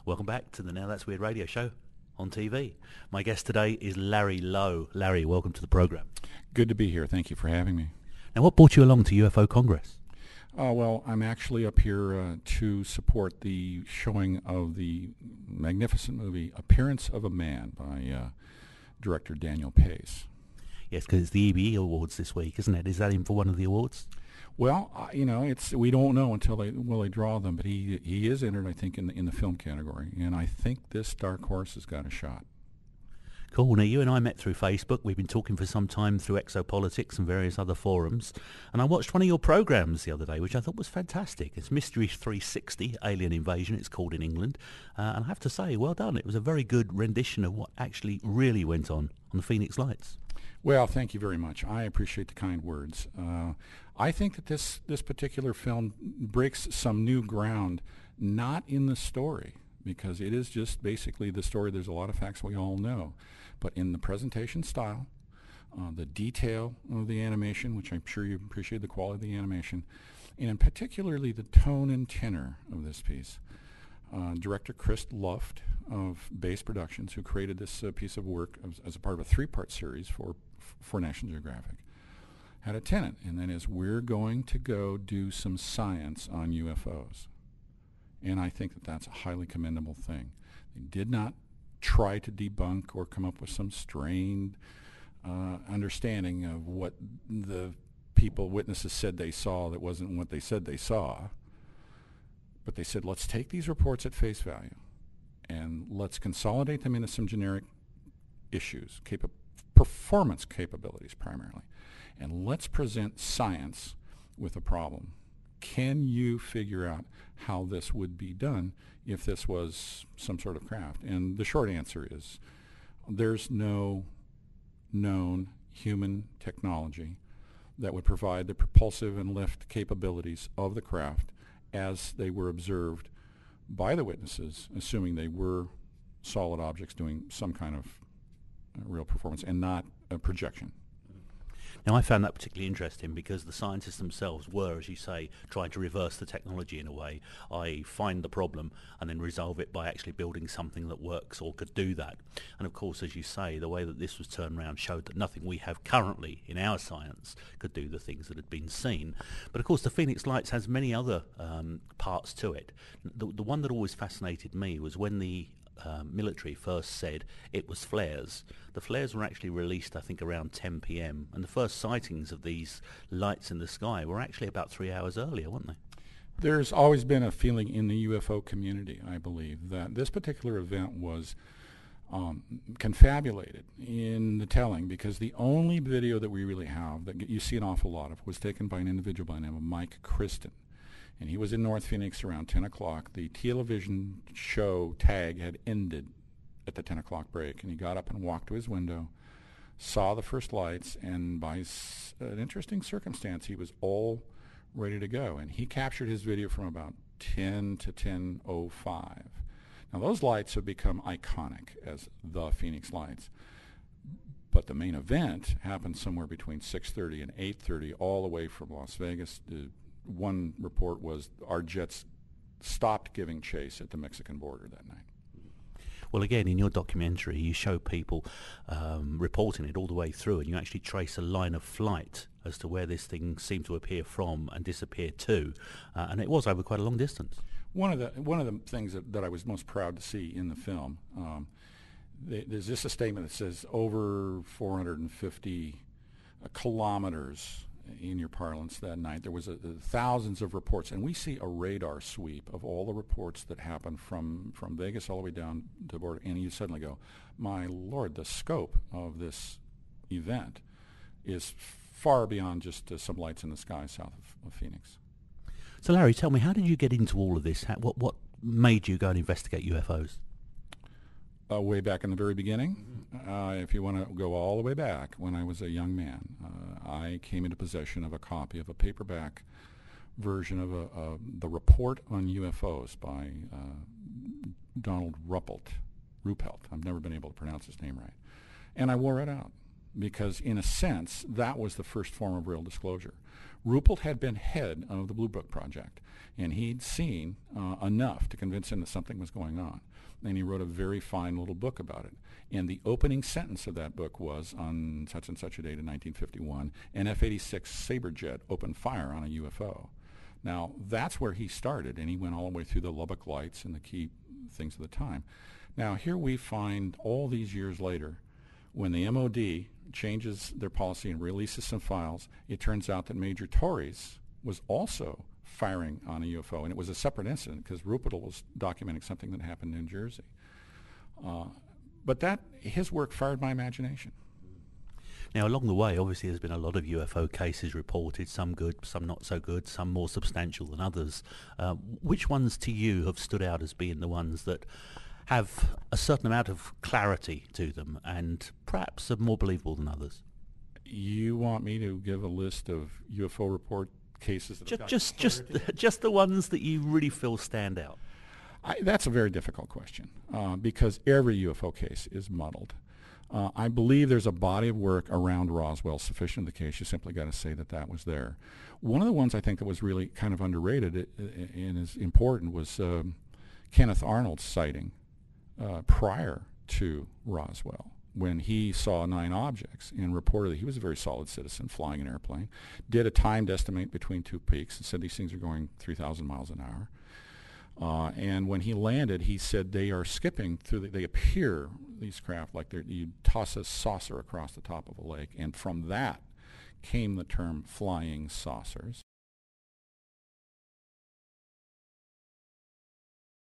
Welcome back to the Now That's Weird radio show on TV. My guest today is Larry Lowe. Larry, welcome to the program. Good to be here. Thank you for having me. Now, what brought you along to UFO Congress? Well, I'm actually up here to support the showing of the magnificent movie Appearance of a Man by director Daniel Pace. Yes, because it's the EBE Awards this week, isn't it? Is that in for one of the awards? Well, we don't know until they draw them, but he is entered, I think, in the film category, and I think this dark horse has got a shot. Cool. Now, you and I met through Facebook. We've been talking for some time through Exopolitics and various other forums. And I watched one of your programs the other day, which I thought was fantastic. It's Mystery 360, Alien Invasion, it's called in England. And I have to say, well done. It was a very good rendition of what actually really went on the Phoenix Lights. Well, thank you very much. I appreciate the kind words. I think that this particular film breaks some new ground, not in the story, because it is just basically the story. There's a lot of facts we all know. But in the presentation style, the detail of the animation, which I'm sure you appreciate the quality of the animation, and particularly the tone and tenor of this piece. Director Chris Luft of Base Productions, who created this piece of work as a part of a three-part series for National Geographic, had a tenet, and that is we're going to go do some science on UFOs. And I think that that's a highly commendable thing. They did not try to debunk or come up with some strained understanding of what the witnesses said they saw that wasn't what they said they saw. But they said, let's take these reports at face value and let's consolidate them into some generic issues, performance capabilities primarily, and let's present science with a problem. Can you figure out how this would be done if this was some sort of craft? And the short answer is there's no known human technology that would provide the propulsive and lift capabilities of the craft as they were observed by the witnesses, assuming they were solid objects doing some kind of real performance and not a projection. Now, I found that particularly interesting because the scientists themselves were, as you say, trying to reverse the technology in a way. I find the problem and then resolve it by actually building something that works or could do that. And of course, as you say, the way that this was turned around showed that nothing we have currently in our science could do the things that had been seen. But of course, the Phoenix Lights has many other parts to it. The one that always fascinated me was when the military first said it was flares. The flares were actually released, I think, around 10 p.m. and the first sightings of these lights in the sky were actually about 3 hours earlier, weren't they? There's always been a feeling in the UFO community, I believe, that this particular event was confabulated in the telling, because the only video that we really have that you see an awful lot of was taken by an individual by the name of Mike Kristen. And he was in North Phoenix around 10 o'clock. The television show tag had ended at the 10 o'clock break, and he got up and walked to his window, saw the first lights, and by an interesting circumstance, he was all ready to go. And he captured his video from about 10 to 10:05. Now, those lights have become iconic as the Phoenix Lights. But the main event happened somewhere between 6:30 and 8:30, all the way from Las Vegas. One report was our jets stopped giving chase at the Mexican border that night. Well, again, in your documentary, you show people reporting it all the way through, and you actually trace a line of flight as to where this thing seemed to appear from and disappear to, and it was over quite a long distance. One of the things that I was most proud to see in the film, there's just a statement that says over 450 kilometers in your parlance that night. There was thousands of reports, and we see a radar sweep of all the reports that happen from Vegas all the way down to the border, and you suddenly go, my Lord, the scope of this event is far beyond just some lights in the sky south of Phoenix. So Larry, tell me, how did you get into all of this? What made you go and investigate UFOs? Way back in the very beginning, if you want to go all the way back, when I was a young man, I came into possession of a copy of a paperback version of the Report on UFOs by Donald Ruppelt. I've never been able to pronounce his name right. And I wore it out. because in a sense, that was the first form of real disclosure. Ruppelt had been head of the Blue Book Project, and he'd seen enough to convince him that something was going on. And he wrote a very fine little book about it. And the opening sentence of that book was, on such and such a date in 1951, an F-86 Saberjet opened fire on a UFO. Now, that's where he started, and he went all the way through the Lubbock Lights and the key things of the time. Now, here we find all these years later, when the MOD changes their policy and releases some files, it turns out that Major Torres was also firing on a UFO, and it was a separate incident because Ruppelt was documenting something that happened in New Jersey. But his work fired my imagination. Now, along the way, obviously, there's been a lot of UFO cases reported, some good, some not so good, some more substantial than others. Which ones to you have stood out as being the ones that have a certain amount of clarity to them and perhaps are more believable than others? You want me to give a list of UFO report cases that have just the ones that you really feel stand out? That's a very difficult question because every UFO case is muddled. I believe there's a body of work around Roswell sufficient in the case. You simply got to say that was there. One of the ones I think that was really kind of underrated and is important was Kenneth Arnold's sighting prior to Roswell, when he saw 9 objects and reported that he was a very solid citizen flying an airplane, did a timed estimate between 2 peaks and said these things are going 3,000 miles an hour. And when he landed, he said they are skipping through, they appear, these craft, like you toss a saucer across the top of a lake, and from that came the term flying saucers.